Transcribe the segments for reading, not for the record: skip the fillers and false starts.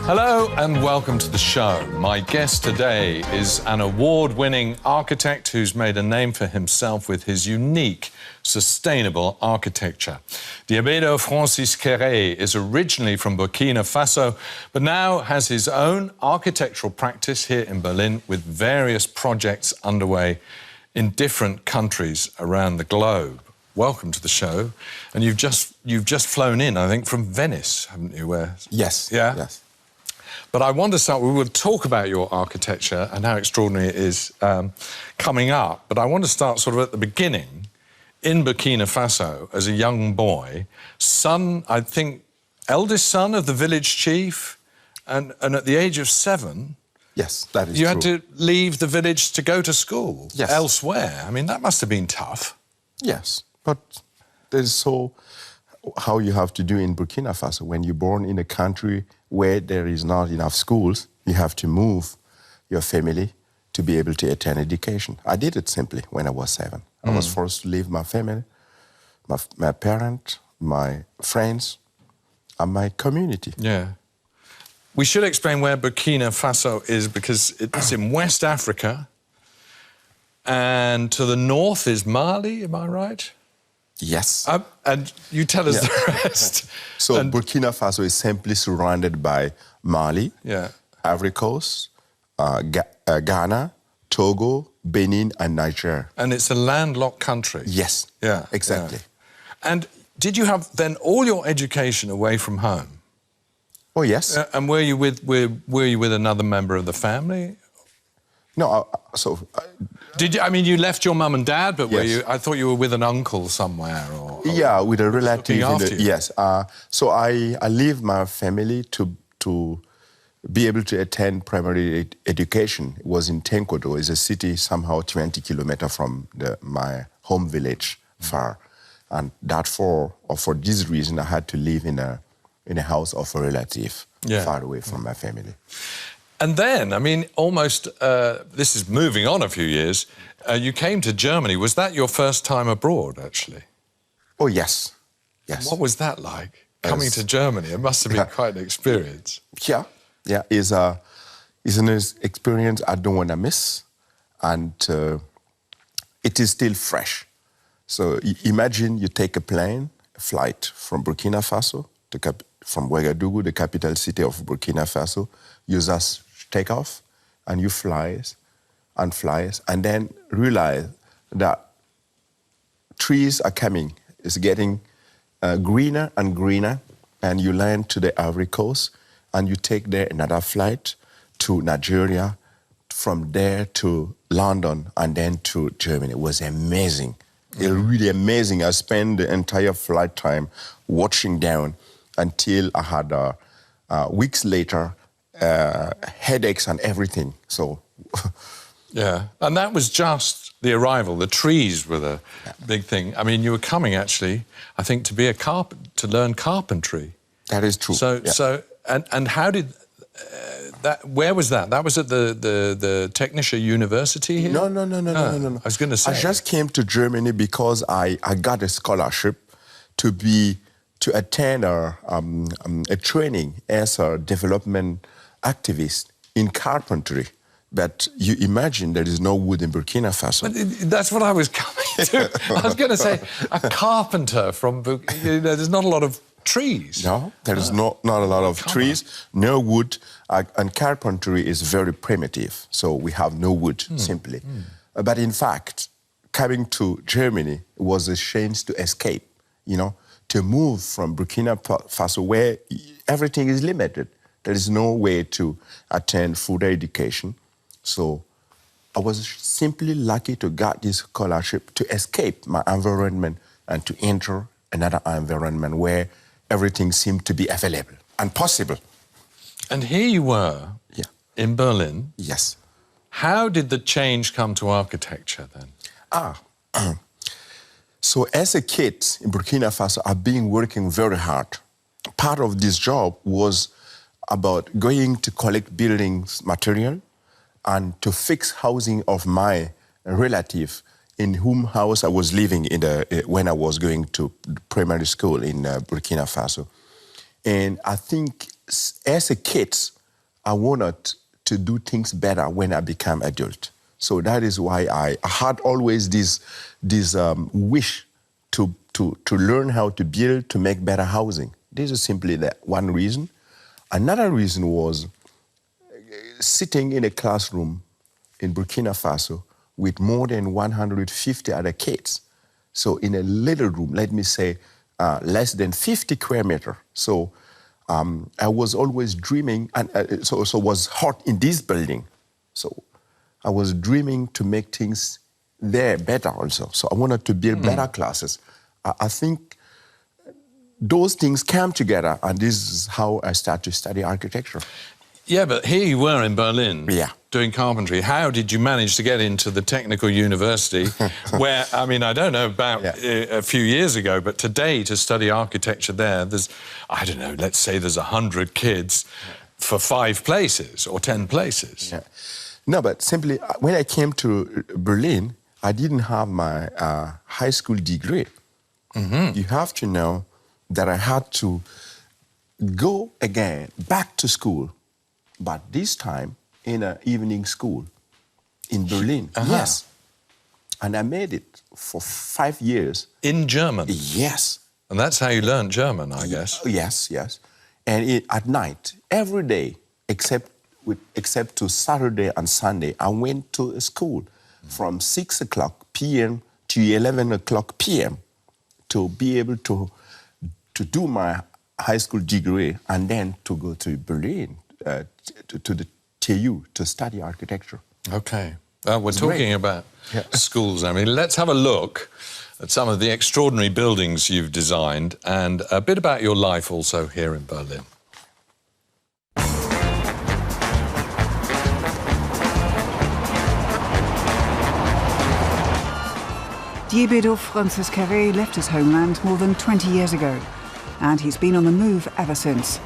Hello and welcome to the show. My guest today is an award-winning architect who's made a name for himself with his unique, sustainable architecture. Diébédo Francis Kéré is originally from Burkina Faso, but now has his own architectural practice here in Berlin with various projects underway in different countries around the globe. Welcome to the show. And you've just flown in, I think, from Venice, haven't you? Yes. Yeah? Yes. But I want to start, we will talk about your architecture and how extraordinary it is coming up, but I want to start sort of at the beginning. In Burkina Faso, as a young boy, son, I think, eldest son of the village chief, and at the age of 7... Yes, that is you true. had to leave the village to go to school elsewhere. I mean, that must have been tough. Yes, but that is so how you have to do in Burkina Faso. When you're born in a country where there is not enough schools, you have to move your family to be able to attend education. I did it simply when I was 7. I was forced to leave my family, my parents, my friends, and my community. Yeah. We should explain where Burkina Faso is because it's in West Africa, and to the north is Mali, am I right? Yes. And you tell us the rest. So Burkina Faso is simply surrounded by Mali, Ivory Coast, Ghana, Togo, Benin and Niger. And it's a landlocked country. Yes, exactly. Yeah. And did you have then all your education away from home? Oh, yes. And were you with another member of the family? No, did you? I mean, you left your mum and dad, but were you? I thought you were with an uncle somewhere, or yeah, with a relative. Yes. So I leave my family to be able to attend primary education. It was in Tenkodo. It's a city somehow 20 kilometers from my home village, far, and for this reason I had to live in a house of a relative, far away from my family. And then, I mean, almost, this is moving on a few years, you came to Germany. Was that your first time abroad, actually? Oh, yes. Yes. What was that like, coming to Germany? It must have been quite an experience. Yeah. It's an experience I don't want to miss, and it is still fresh. So imagine you take a flight from Burkina Faso, from Ouagadougou, the capital city of Burkina Faso. You just take off and you flies, and then realize that trees are coming. It's getting greener and greener, and you land to the Ivory Coast, and you take there another flight to Nigeria, from there to London, and then to Germany. It was amazing. It was really amazing. I spent the entire flight time watching down until I had, weeks later, headaches and everything, so... Yeah, and that was just the arrival. The trees were the big thing. I mean, you were coming, actually, I think, to be to learn carpentry. That is true. And how did... where was that? That was at the Technische University here? No. I was going to say... I just came to Germany because I got a scholarship to attend a training as a development activist in carpentry. But you imagine there is no wood in Burkina Faso. But that's what I was coming to. I was going to say, a carpenter from... there's not a lot of trees. No, there is not a lot of trees, no wood, and carpentry is very primitive. So we have no wood, simply. But in fact, coming to Germany was a chance to escape, to move from Burkina Faso, where everything is limited. There is no way to attend further education. So I was simply lucky to get this scholarship to escape my environment and to enter another environment where everything seemed to be available and possible. And here you were, in Berlin. Yes. How did the change come to architecture then? So as a kid in Burkina Faso, I've been working very hard. Part of this job was about going to collect buildings material and to fix housing of my relative in whom house I was living when I was going to primary school in Burkina Faso. And I think as a kid, I wanted to do things better when I became adult. So that is why I had always this wish to learn how to build, to make better housing. This is simply one reason. Another reason was sitting in a classroom in Burkina Faso with more than 150 other kids. So in a little room, let me say, less than 50 square meters. So I was always dreaming, and so was hot in this building. So I was dreaming to make things there better also. So I wanted to build better classes. I think those things came together, and this is how I started to study architecture. Yeah, but here you were in Berlin doing carpentry. How did you manage to get into the technical university where, I mean, I don't know about a few years ago, but today to study architecture there, there's, I don't know, let's say there's 100 kids for 5 places or 10 places. Yeah. No, but simply, when I came to Berlin, I didn't have my high school degree. You have to know that I had to go again, back to school, but this time in an evening school in Berlin. Yes. And I made it for 5 years. In German? Yes. And that's how you learned German, I guess. Yes, yes. And at night, every day, except to Saturday and Sunday, I went to school from 6 o'clock p.m. to 11 o'clock p.m. to be able to do my high school degree and then to go to Berlin, to the TU, to study architecture. OK. We're talking about schools. I mean, let's have a look at some of the extraordinary buildings you've designed and a bit about your life also here in Berlin. Diébédo Francis Kéré left his homeland more than 20 years ago, and he's been on the move ever since.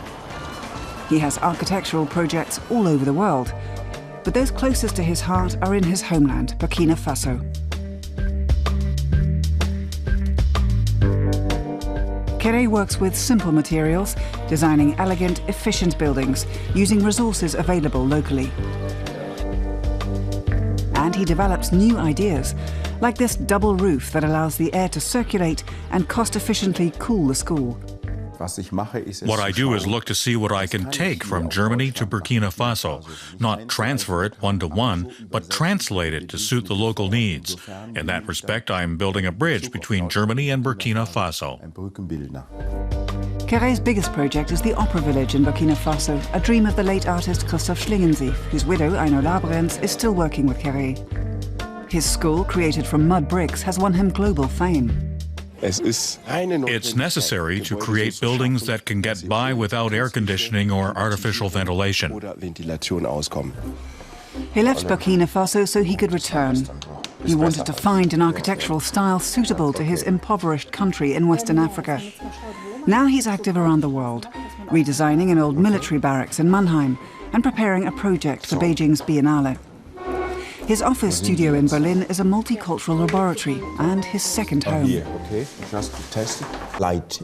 He has architectural projects all over the world, but those closest to his heart are in his homeland, Burkina Faso. Kéré works with simple materials, designing elegant, efficient buildings, using resources available locally. And he develops new ideas, like this double roof that allows the air to circulate and cost-efficiently cool the school. What I do is look to see what I can take from Germany to Burkina Faso, not transfer it one-to-one, but translate it to suit the local needs. In that respect, I'm building a bridge between Germany and Burkina Faso. Kéré's biggest project is the Opera Village in Burkina Faso, a dream of the late artist Christoph Schlingensief, whose widow, Aino Labrens, is still working with Kéré. His school, created from mud bricks, has won him global fame. It's necessary to create buildings that can get by without air conditioning or artificial ventilation. He left Burkina Faso so he could return. He wanted to find an architectural style suitable to his impoverished country in Western Africa. Now he's active around the world, redesigning an old military barracks in Mannheim and preparing a project for Beijing's Biennale. His office studio in Berlin is a multicultural laboratory and his second home. Here, okay, just to test it. Light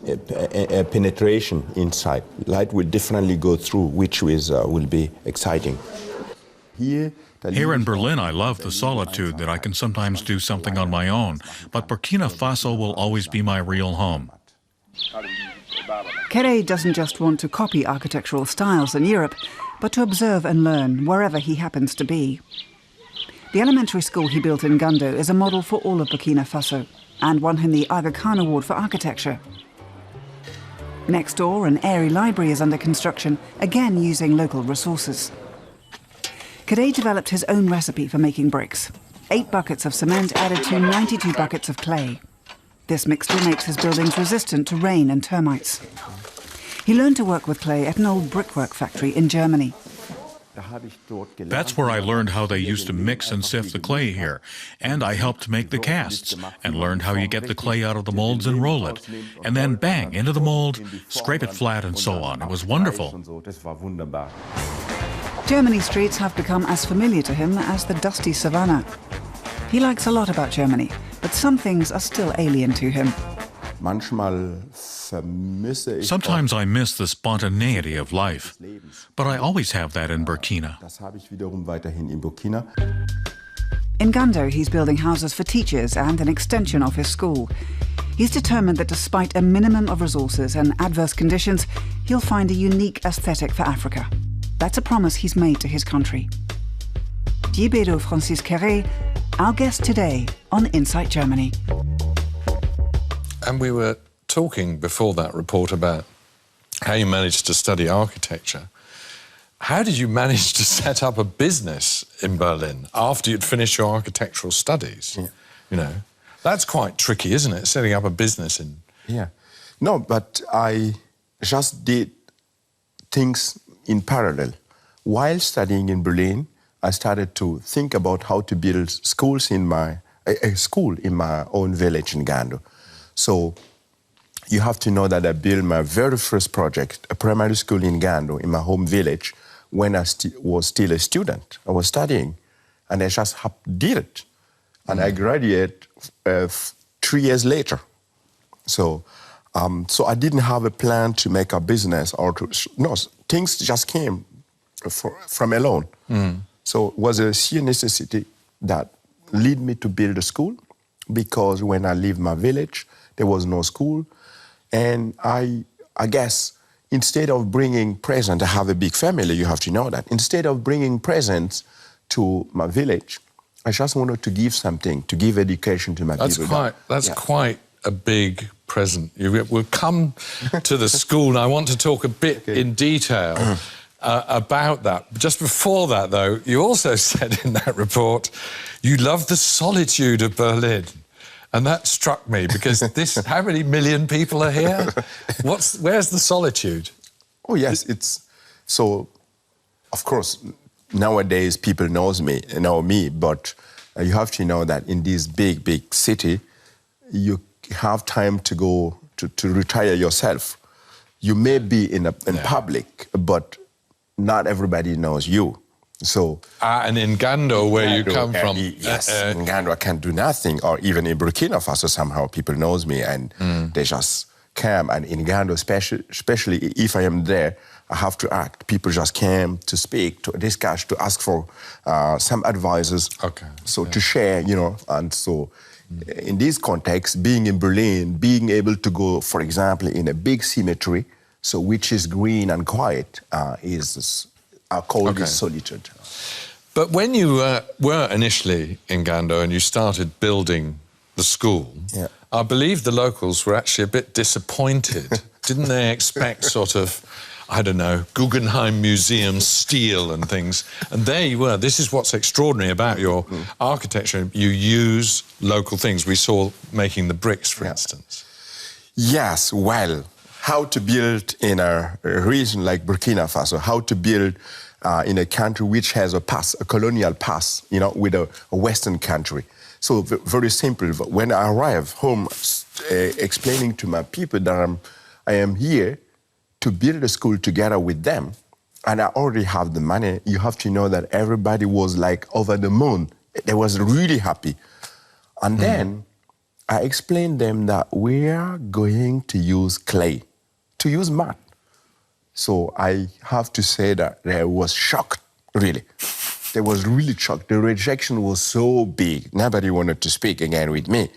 penetration inside. Light will definitely go through, which will be exciting. Here in Berlin, I love the solitude that I can sometimes do something on my own, but Burkina Faso will always be my real home. Kéré doesn't just want to copy architectural styles in Europe, but to observe and learn wherever he happens to be. The elementary school he built in Gando is a model for all of Burkina Faso and won him the Aga Khan Award for Architecture. Next door, an airy library is under construction, again using local resources. Kéré developed his own recipe for making bricks. 8 buckets of cement added to 92 buckets of clay. This mixture makes his buildings resistant to rain and termites. He learned to work with clay at an old brickwork factory in Germany. That's where I learned how they used to mix and sift the clay here, and I helped make the casts, and learned how you get the clay out of the molds and roll it, and then bang, into the mold, scrape it flat and so on. It was wonderful. Germany's streets have become as familiar to him as the dusty savannah. He likes a lot about Germany, but some things are still alien to him. Sometimes I miss the spontaneity of life, but I always have that in Burkina. In Gando, he's building houses for teachers and an extension of his school. He's determined that despite a minimum of resources and adverse conditions, he'll find a unique aesthetic for Africa. That's a promise he's made to his country. Diébédo Francis Kéré, our guest today on Insight Germany. And we were talking before that report about how you managed to study architecture. How did you manage to set up a business in Berlin after you'd finished your architectural studies? Yeah. You know, that's quite tricky, isn't it, setting up a business in... Yeah. No, but I just did things in parallel. While studying in Berlin, I started to think about how to build schools in a school in my own village in Gando. So you have to know that I built my very first project, a primary school in Gando, in my home village, when I was still a student. I was studying, and I just did it. And I graduated 3 years later. So I didn't have a plan to make a business or to... No, things just came from alone. So it was a sheer necessity that led me to build a school, because when I left my village, there was no school. And I guess instead of bringing presents, I have a big family, you have to know that. Instead of bringing presents to my village, I just wanted to give something, to give education to my people. That's quite a big present. We'll come to the school, and I want to talk a bit in detail about that. Just before that, though, you also said in that report you love the solitude of Berlin. And that struck me, because how many million people are here? Where's the solitude? Oh, yes, so, of course, nowadays people know me, but you have to know that in this big, big city, you have time to go to retire yourself. You may be in public, but not everybody knows you. So, and in Gando, where you come from... Yes, in Gando I can't do nothing, or even in Burkina Faso somehow people knows me and they just come. And in Gando, especially if I am there, I have to act. People just came to speak, to discuss, to ask for some advices. Okay. So to share, and so in this context, being in Berlin, being able to go, for example, in a big cemetery, so which is green and quiet, I call this solitude. But when you were initially in Gando and you started building the school, I believe the locals were actually a bit disappointed. Didn't they expect sort of, I don't know, Guggenheim Museum steel and things? And there you were. This is what's extraordinary about your architecture. You use local things. We saw making the bricks, for instance. Yes, well, how to build in a region like Burkina Faso, how to build in a country which has a colonial past, with a Western country. So very simple. When I arrive home, explaining to my people that I am here to build a school together with them, and I already have the money, you have to know that everybody was like over the moon. They was really happy. And then I explained them that we are going to use clay, to use mud. So I have to say that they was shocked, really. They was really shocked. The rejection was so big. Nobody wanted to speak again with me.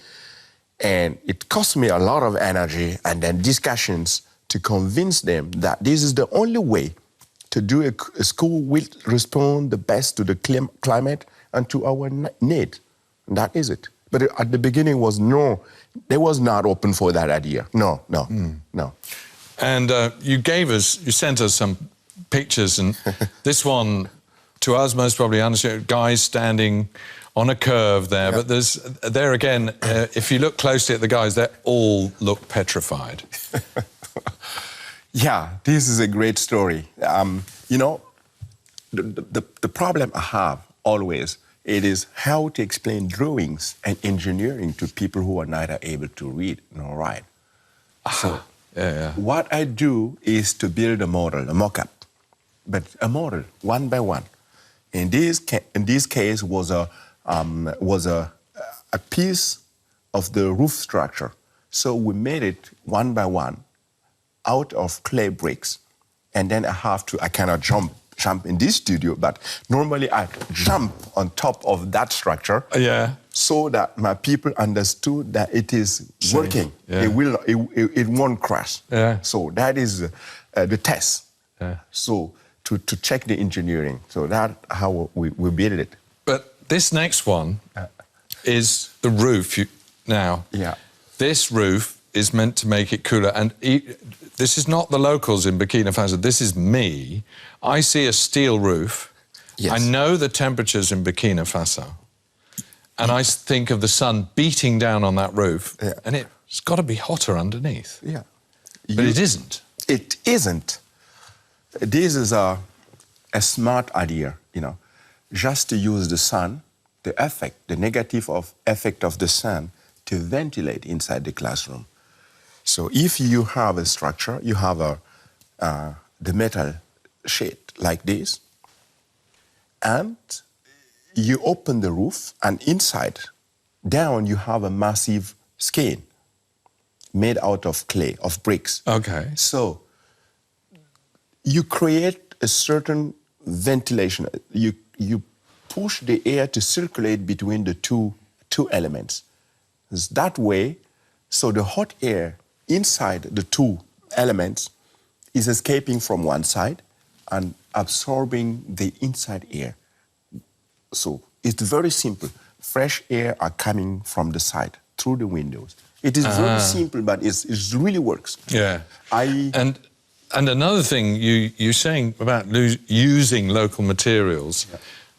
And it cost me a lot of energy and then discussions to convince them that this is the only way to do a school will respond the best to the climate and to our need. And that is it. But at the beginning they was not open for that idea. No. And you sent us some pictures, and this one, to us, most probably understood, guys standing on a curve there, but there again, if you look closely at the guys, they all look petrified. Yeah, this is a great story. The problem I have always, it is how to explain drawings and engineering to people who are neither able to read nor write. So, what I do is to build a model, a mock-up, but a model, one by one. In this case, was a piece of the roof structure. So we made it one by one out of clay bricks. And then I cannot jump in this studio, but normally I jump on top of that structure so that my people understood that it is working. Yeah. It won't crash. Yeah. So that is the test. Yeah. So to check the engineering. So that's how we build it. But this next one is the roof. This roof is meant to make it cooler. And this is not the locals in Burkina Faso. This is me. I see a steel roof. Yes. I know the temperatures in Burkina Faso. And I think of the sun beating down on that roof. Yeah. And it's got to be hotter underneath. Yeah. But it isn't. It isn't. This is a smart idea, just to use the sun, the negative effect of the sun to ventilate inside the classroom. So if you have a structure, you have the metal sheet like this, and you open the roof, and inside, down, you have a massive skin made out of clay, of bricks. Okay. So you create a certain ventilation. You push the air to circulate between the two elements. It's that way, so the hot air inside the two elements is escaping from one side and absorbing the inside air. So it's very simple. Fresh air are coming from the side through the windows. It is very simple, but it really works. Yeah. And another thing you're saying about using local materials,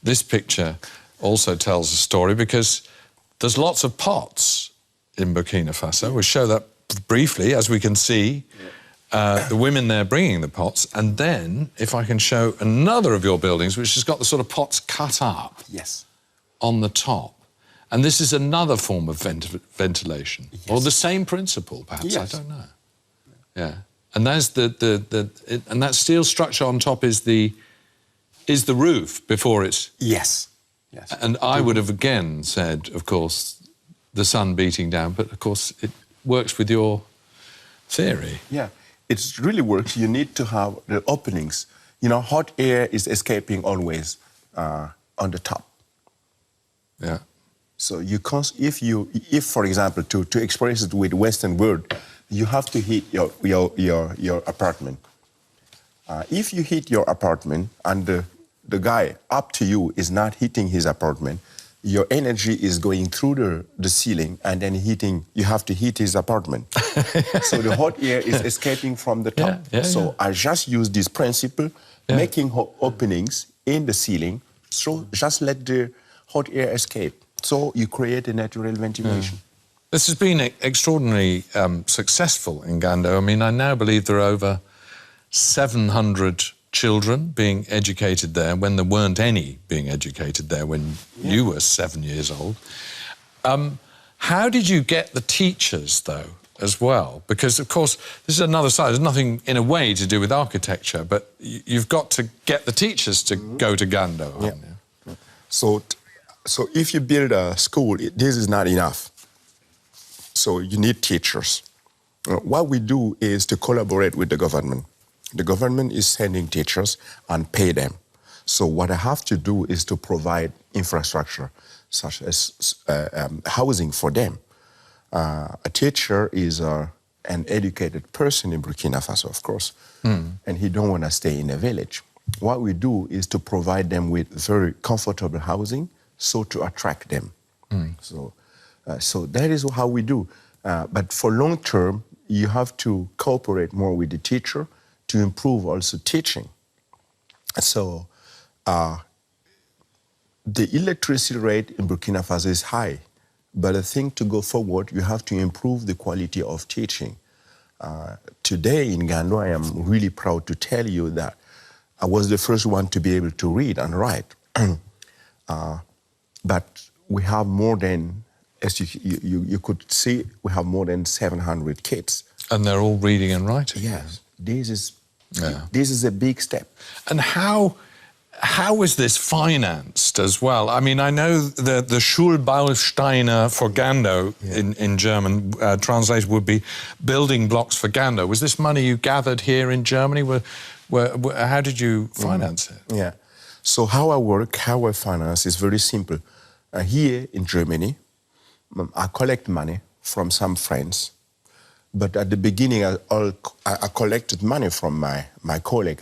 this picture also tells a story because there's lots of pots in Burkina Faso. We'll show that briefly, as we can see, the women there bringing the pots. And then, if I can show another of your buildings, which has got the sort of pots cut up on the top. And this is another form of ventilation, or the same principle, perhaps. I don't know. Yeah, and there's and that steel structure on top is the roof before it's... Yes. And I would have again said, of course, the sun beating down, but of course it works with your theory. Yeah, it really works. You need to have the openings. Hot air is escaping always on the top. Yeah. So if for example, to express it with Western word, you have to heat your apartment. If you heat your apartment and the guy up to you is not heating his apartment, your energy is going through the ceiling and then you have to heat his apartment. So the hot air is escaping from the top. I just use this principle, making openings in the ceiling, so just let the hot air escape. So you create a natural ventilation. This has been extraordinarily successful in Gando. I mean, I now believe there are over 700 children being educated there when there weren't any being educated there when you were 7 years old. How did you get the teachers, though, as well? Because, of course, this is another side. There's nothing, in a way, to do with architecture, but you've got to get the teachers to go to Gando. Yeah. So if you build a school, this is not enough. So you need teachers. What we do is to collaborate with the government. The government is sending teachers and pay them. So what I have to do is to provide infrastructure, such as housing for them. A teacher is an educated person in Burkina Faso, of course, and he don't want to stay in a village. What we do is to provide them with very comfortable housing, so to attract them. So that is how we do. But for long term, you have to cooperate more with the teacher to improve also teaching. So the electricity rate in Burkina Faso is high, but I think to go forward, you have to improve the quality of teaching. Today in Gando, I am really proud to tell you that I was the first one to be able to read and write. But we have more than, as you could see, we have more than 700 kids. And they're all reading and writing? Yes. This is a big step. And how how was this financed as well? I mean, I know the Schulbausteine for Gando in German, translated would be building blocks for Gando. Was this money you gathered here in Germany? How did you finance it? Yeah. So how I finance is very simple. Here in Germany, I collect money from some friends. But at the beginning, I collected money from my colleague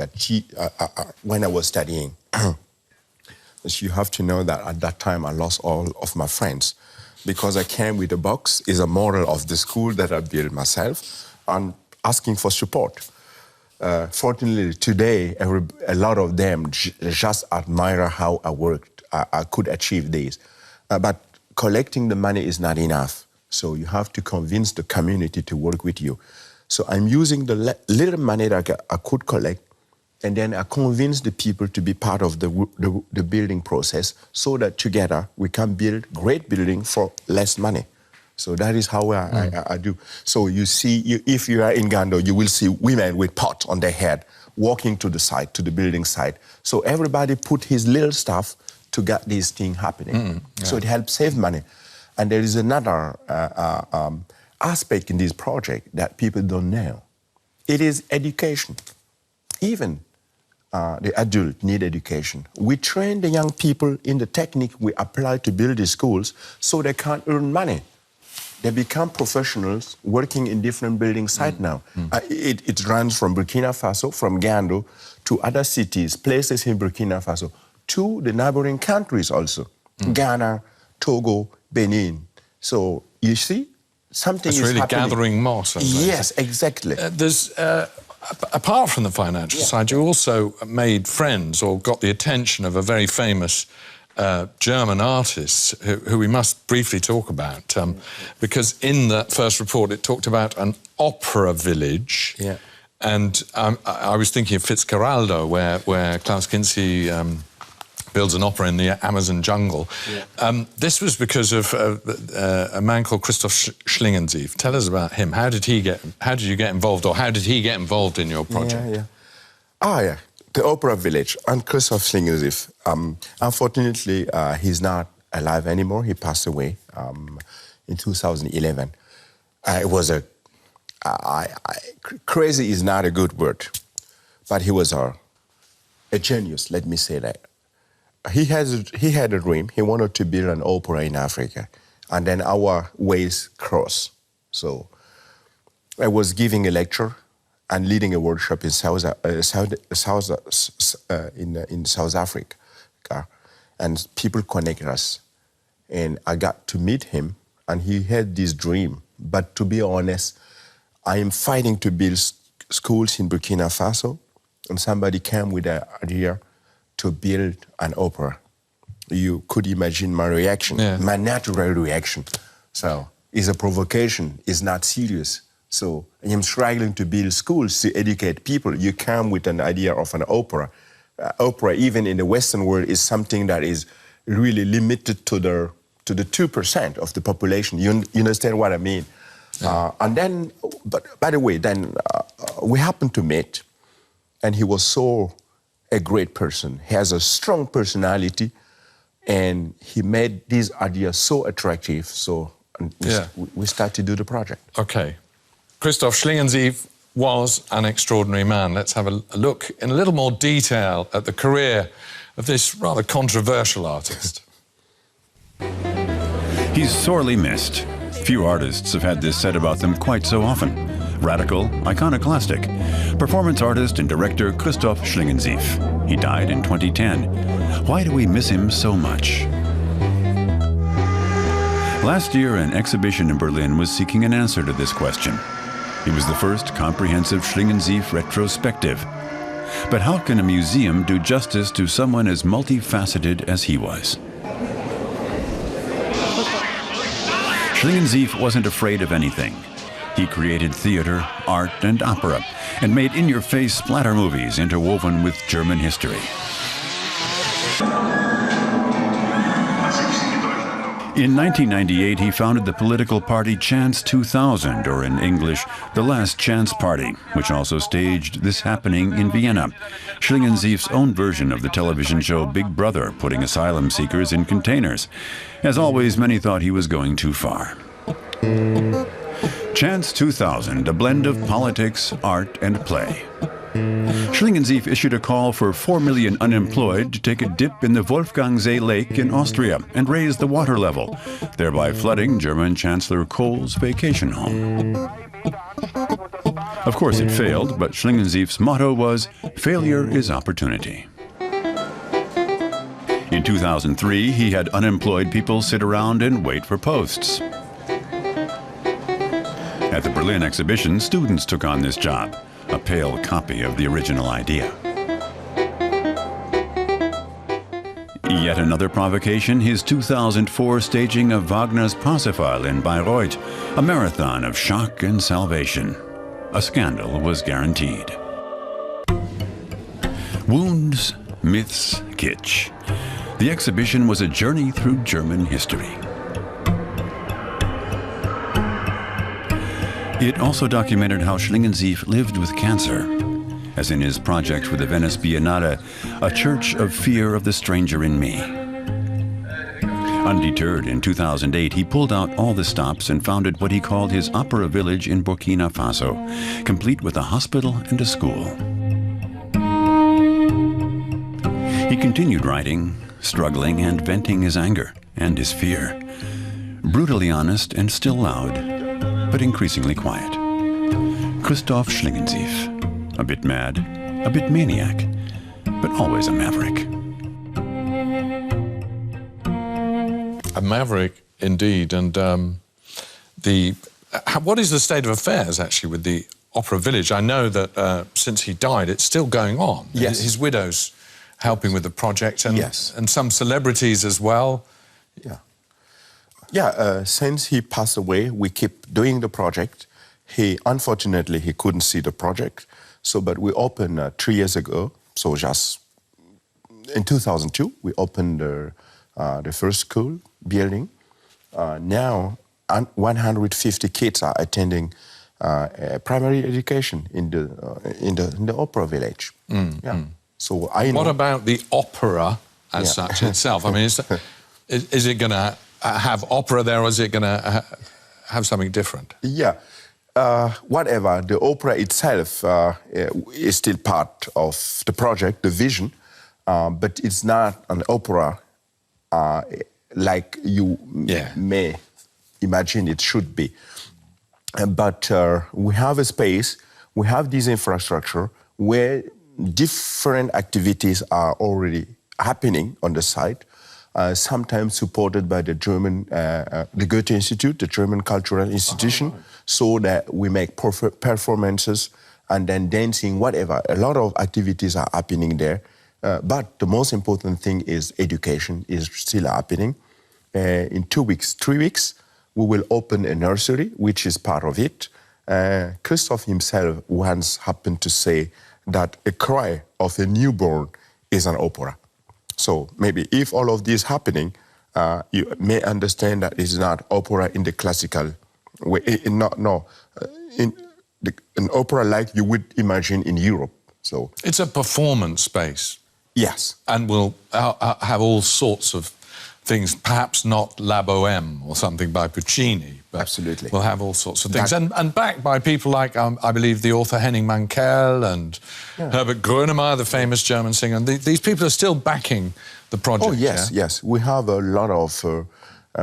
when I was studying. So you have to know that at that time, I lost all of my friends because I came with a box, is a model of the school that I built myself, and asking for support. Fortunately, today, a lot of them just admire how I worked. I could achieve this. But collecting the money is not enough. So you have to convince the community to work with you. So I'm using the little money that I could collect, and then I convince the people to be part of the building process so that together we can build great building for less money. So that is how I do. So you see, if you are in Gando, you will see women with pot on their head walking to the site, to the building site. So everybody put his little stuff to get this thing happening. So it helps save money. And there is another aspect in this project that people don't know. It is education. Even the adults need education. We train the young people in the technique we apply to build the schools so they can earn money. They become professionals working in different building sites now. It runs from Burkina Faso, from Gando, to other cities, places in Burkina Faso, to the neighboring countries also. Ghana, Togo, Benin. So you see, something is really happening. Gathering moss. Yes, exactly. There's, apart from the financial side, you also made friends or got the attention of a very famous German artist who we must briefly talk about, because in the first report it talked about an opera village. Yeah. And I was thinking of Fitzcarraldo, where Klaus Kinski builds an opera in the Amazon jungle. Yeah. This was because of a man called Christoph Schlingensief. Tell us about him. How did you get involved, or how did he get involved in your project? Yeah. The opera village and Christoph Schlingensief. Unfortunately, he's not alive anymore. He passed away in 2011. It was crazy is not a good word, but he was a genius, let me say that. He had a dream. He wanted to build an opera in Africa, and then our ways crossed. So I was giving a lecture and leading a workshop in South Africa, and people connected us, and I got to meet him, and he had this dream. But to be honest, I am fighting to build schools in Burkina Faso, and somebody came with an idea to build an opera. You could imagine my reaction, my natural reaction. So it's a provocation, it's not serious. So I am struggling to build schools to educate people. You come with an idea of an opera. Opera, even in the Western world, is something that is really limited to the 2% of the population. You understand what I mean? Yeah. And then, but by the way, then we happened to meet, and he was a great person. He has a strong personality, and he made this idea so attractive. So we started to do the project. Okay. Christoph Schlingensief was an extraordinary man. Let's have a look in a little more detail at the career of this rather controversial artist. He's sorely missed. Few artists have had this said about them quite so often. Radical, iconoclastic. Performance artist and director Christoph Schlingensief. He died in 2010. Why do we miss him so much? Last year, an exhibition in Berlin was seeking an answer to this question. It was the first comprehensive Schlingensief retrospective. But how can a museum do justice to someone as multifaceted as he was? Schlingensief wasn't afraid of anything. He created theater, art, and opera, and made in-your-face splatter movies interwoven with German history. In 1998, he founded the political party Chance 2000, or in English, the Last Chance Party, which also staged this happening in Vienna, Schlingensief's own version of the television show Big Brother, putting asylum seekers in containers. As always, many thought he was going too far. Chance 2000, a blend of politics, art, and play. Schlingensief issued a call for 4 million unemployed to take a dip in the Wolfgangsee Lake in Austria and raise the water level, thereby flooding German Chancellor Kohl's vacation home. Of course it failed, but Schlingensief's motto was, "Failure is opportunity." In 2003, he had unemployed people sit around and wait for posts. At the Berlin exhibition, students took on this job, a pale copy of the original idea. Yet another provocation, his 2004 staging of Wagner's Parsifal in Bayreuth, a marathon of shock and salvation. A scandal was guaranteed. Wounds, myths, kitsch. The exhibition was a journey through German history. It also documented how Schlingensief lived with cancer, as in his project for the Venice Biennale, A Church of Fear of the Stranger in Me. Undeterred, in 2008, he pulled out all the stops and founded what he called his opera village in Burkina Faso, complete with a hospital and a school. He continued writing, struggling, and venting his anger and his fear. Brutally honest and still loud, but increasingly quiet. Christoph Schlingensief, a bit mad, a bit maniac, but always a maverick. A maverick, indeed. And what is the state of affairs, actually, with the Opera Village? I know that since he died, it's still going on. Yes. His widow's helping with the project, and, yes, and some celebrities as well. Yeah. Yeah, since he passed away, we keep doing the project. Unfortunately, he couldn't see the project. But we opened 3 years ago. So just in 2002, we opened the first school building. Now, 150 kids are attending primary education in the opera village. Yeah. So I know. What about the opera as such itself? I mean, is it going to have opera there, or is it going to have something different? Yeah, whatever. The opera itself is still part of the project, the vision, but it's not an opera like you may imagine it should be. But we have a space, we have this infrastructure where different activities are already happening on the site. Sometimes supported by the German, the Goethe Institute, the German cultural institution, so that we make performances and then dancing, whatever. A lot of activities are happening there. But the most important thing is education is still happening. In 2 weeks, 3 weeks, we will open a nursery, which is part of it. Christoph himself once happened to say that a cry of a newborn is an opera. So maybe if all of this is happening, you may understand that it's not opera in the classical way. An opera like you would imagine in Europe. So it's a performance space. Yes. And we'll have all sorts of things, perhaps not La Bohème or something by Puccini, but absolutely, we'll have all sorts of things. And backed by people like, I believe, the author Henning Mankell and Herbert Grönemeyer, the famous German singer. And these people are still backing the project. Oh, yes, yes. We have a lot of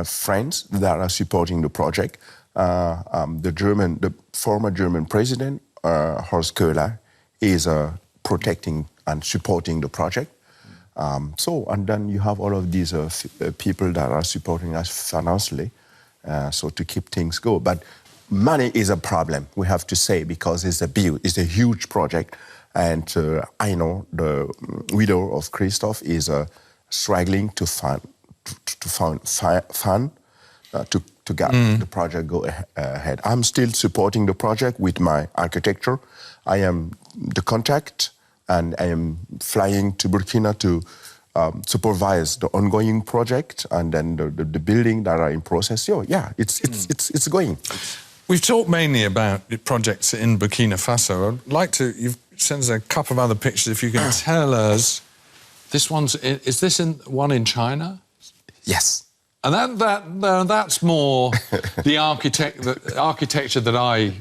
friends that are supporting the project. The former German president, Horst Köhler, is protecting and supporting the project. And then you have all of these people that are supporting us financially, so to keep things going. But money is a problem, we have to say, because it's a huge project. And I know the widow of Christoph is struggling to fund to get the project go ahead. I'm still supporting the project with my architecture. I am the contact, and I am flying to Burkina to supervise the ongoing project and then the building that are in process. So yeah, it's going. We've talked mainly about projects in Burkina Faso. I'd like to, you've sent us a couple of other pictures. If you can tell us, this one's, is this one in China? Yes. And that's more the architecture that I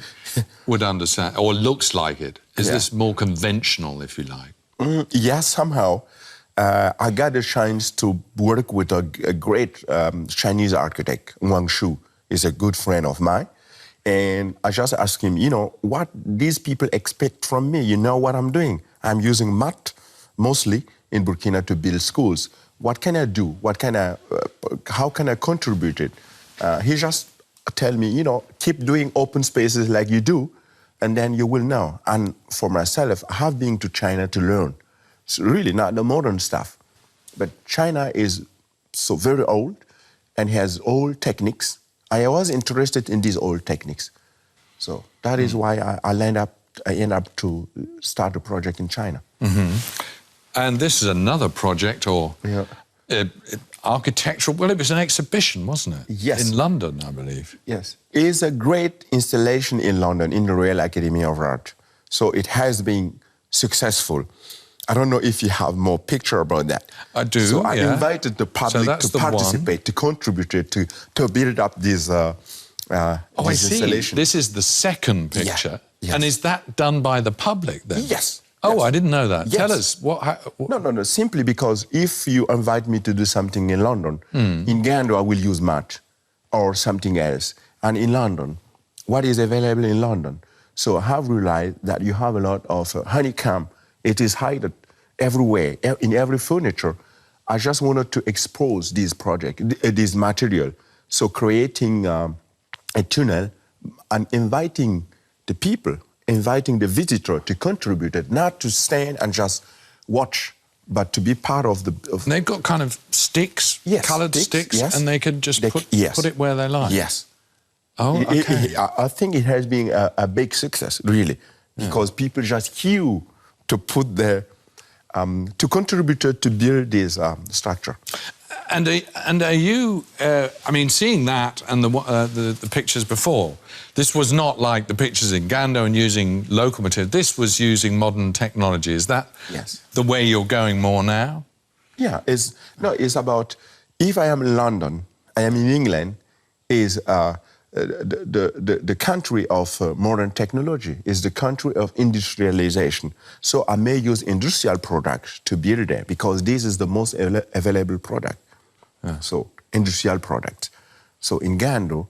would understand, or looks like it. Is this more conventional, if you like? Yes, somehow. I got a chance to work with a great Chinese architect, Wang Shu. He's a good friend of mine. And I just asked him, you know, what these people expect from me? You know what I'm doing? I'm using mud, mostly, in Burkina to build schools. What can I do? How can I contribute it? He just tell me, you know, keep doing open spaces like you do, and then you will know. And for myself, I have been to China to learn. It's really not the modern stuff. But China is so very old and has old techniques. I was interested in these old techniques. So that is why I end up to start a project in China. And this is another project, or architectural, well, it was an exhibition, wasn't it? Yes. In London, I believe. Yes. It's a great installation in London, in the Royal Academy of Art. So it has been successful. I don't know if you have more picture about that. I do, So I invited the public to participate, to contribute, to build up this I see. installation. This is the second picture. Yes. And is that done by the public then? Yes. Oh, yes. I didn't know that. Yes. Tell us. No. Simply because if you invite me to do something in London, in Gando I will use mud or something else. And in London, what is available in London? So I have realized that you have a lot of honeycomb. It is hidden everywhere, in every furniture. I just wanted to expose this project, this material. So creating a tunnel and inviting the people, inviting the visitor to contribute it, not to stand and just watch, but to be part of the... And they've got kind of sticks, coloured sticks, yes. and they could just put it where they like. Yes. Oh, okay. I think it has been a big success, really, because people just queue to put their... to contribute to build this structure. And are you, I mean, seeing that and the pictures before, this was not like the pictures in Gando and using local material. This was using modern technology. Is that the way you're going more now? Yeah, it's about, if I am in London, I am in England, is the country of modern technology, is the country of industrialization. So I may use industrial products to build there because this is the most available product. So industrial product. So in Gando,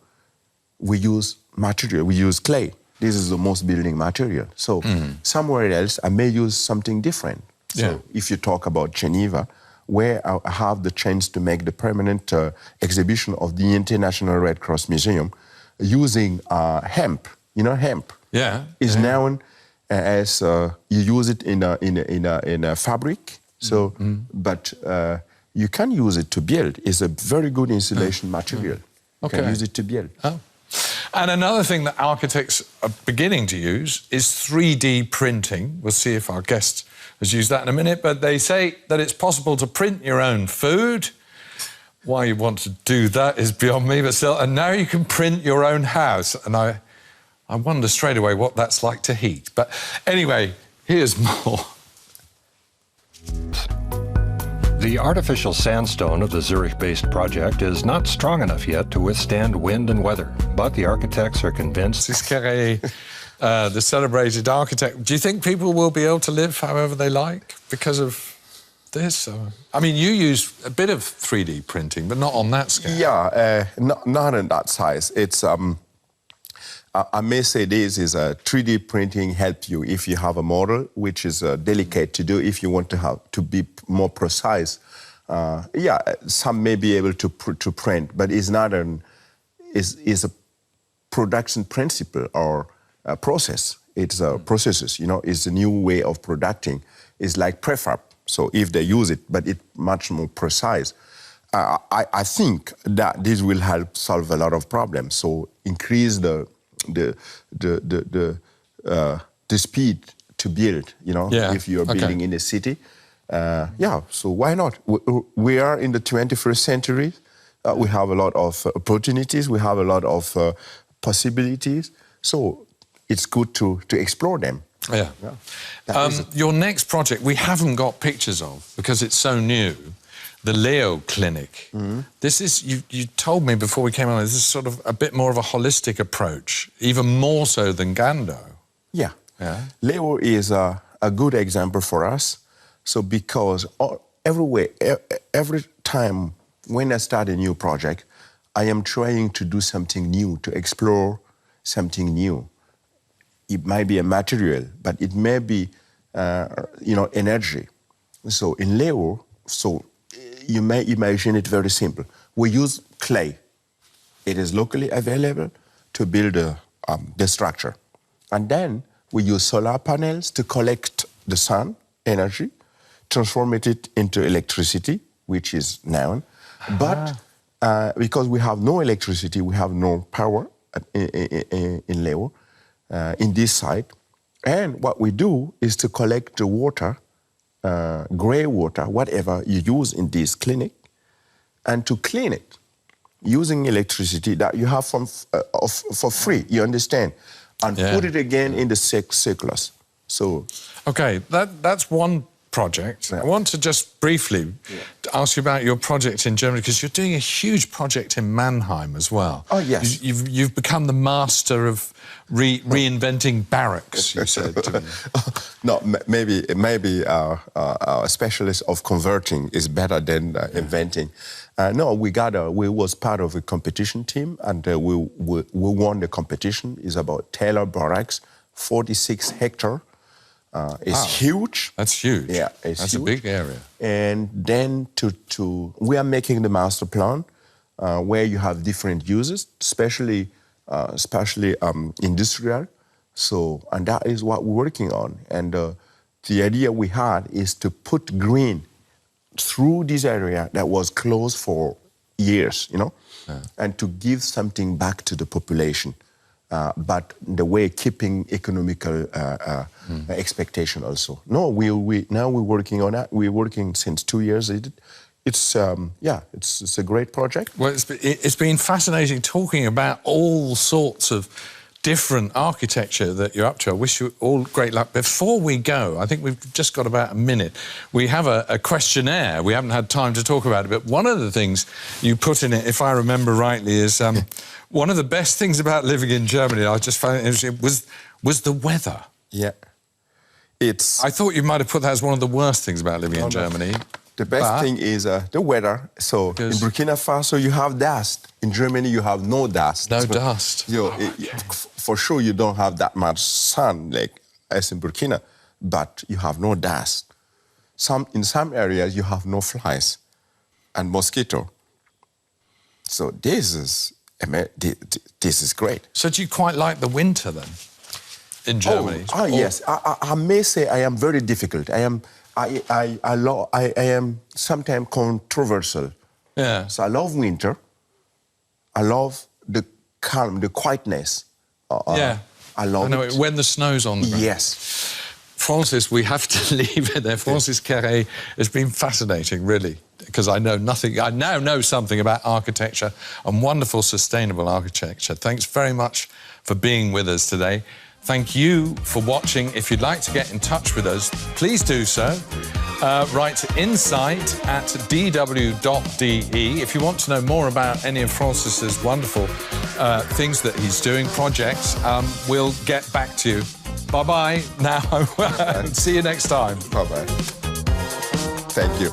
we use material, we use clay. This is the most building material. So somewhere else, I may use something different. So if you talk about Geneva, where I have the chance to make the permanent exhibition of the International Red Cross Museum using hemp. You know, hemp is known as you use it in a fabric. So, but you can use it to build. It's a very good insulation material. You can use it to build. Oh. And another thing that architects are beginning to use is 3D printing. We'll see if our guest has used that in a minute, but they say that it's possible to print your own food. Why you want to do that is beyond me, but still, and now you can print your own house. And I wonder straight away what that's like to heat. But anyway, here's more. The artificial sandstone of the Zurich-based project is not strong enough yet to withstand wind and weather, but the architects are convinced... This is Kéré, the celebrated architect. Do you think people will be able to live however they like because of this? I mean, you use a bit of 3D printing, but not on that scale. Yeah, not in that size. It's... I may say this is a 3D printing help you if you have a model, which is delicate to do if you want to be more precise. Some may be able to print, but it's not is a production principle or a process. It's processes, you know, it's a new way of producing. It's like prefab. So if they use it, but it's much more precise. I think that this will help solve a lot of problems. So increase the speed to build, you know, if you're building in a city, So why not? We are in the 21st century. We have a lot of opportunities. We have a lot of possibilities. So it's good to explore them. Yeah. Your next project, we haven't got pictures of because it's so new, the Leo Clinic. This is, you told me before we came on, this is sort of a bit more of a holistic approach, even more so than Gando. Yeah. Leo is a good example for us. So because every time when I start a new project, I am trying to do something new, to explore something new. It might be a material, but it may be, energy. So in Leo, you may imagine it very simple. We use clay. It is locally available to build the structure. And then we use solar panels to collect the sun energy, transform it into electricity, which is known. But because we have no electricity, we have no power in Leo, in this site. And what we do is to collect the water, grey water, whatever you use in this clinic, and to clean it using electricity that you have for free, you understand? And put it again in the circulus. So, OK, that's one project. I want to just briefly ask you about your project in Germany, because you're doing a huge project in Mannheim as well. Oh, yes. You've become the master of reinventing barracks, you said to me. No, maybe our specialist of converting is better than inventing. No, we was part of a competition team, and we won the competition. It's about Taylor Barracks, 46 hectares. It's huge. That's huge. Yeah, that's huge. A big area. And then we are making the master plan where you have different uses, especially industrial. So, and that is what we're working on. And the idea we had is to put green through this area that was closed for years, and to give something back to the population. But the way keeping economical expectation also. No, now we're working on that. We're working since 2 years. It's a great project. Well, it's been fascinating talking about all sorts of different architecture that you're up to. I wish you all great luck. Before we go, I think we've just got about a minute. We have a questionnaire. We haven't had time to talk about it, but one of the things you put in it, if I remember rightly, is one of the best things about living in Germany, I just found it was the weather. Yeah. I thought you might have put that as one of the worst things about living in Germany. The best thing is the weather. So in Burkina Faso, you have dust. In Germany, you have no dust. No dust. For sure, you don't have that much sun like as in Burkina, but you have no dust. In some areas, you have no flies and mosquito. So this is great. So do you quite like the winter then in Germany? Yes. I may say I am very difficult. I am sometimes controversial. Yeah. So I love winter. I love the calm, the quietness. I love it. When the snow's on the ground. Yes. Francis, we have to leave it there. Francis Kéré has been fascinating, really, because I know nothing. I now know something about architecture and wonderful sustainable architecture. Thanks very much for being with us today. Thank you for watching. If you'd like to get in touch with us, please do so. Write to insight@dw.de. If you want to know more about any of Francis's wonderful things that he's doing, projects, we'll get back to you. Bye-bye now. See you next time. Bye-bye. Thank you.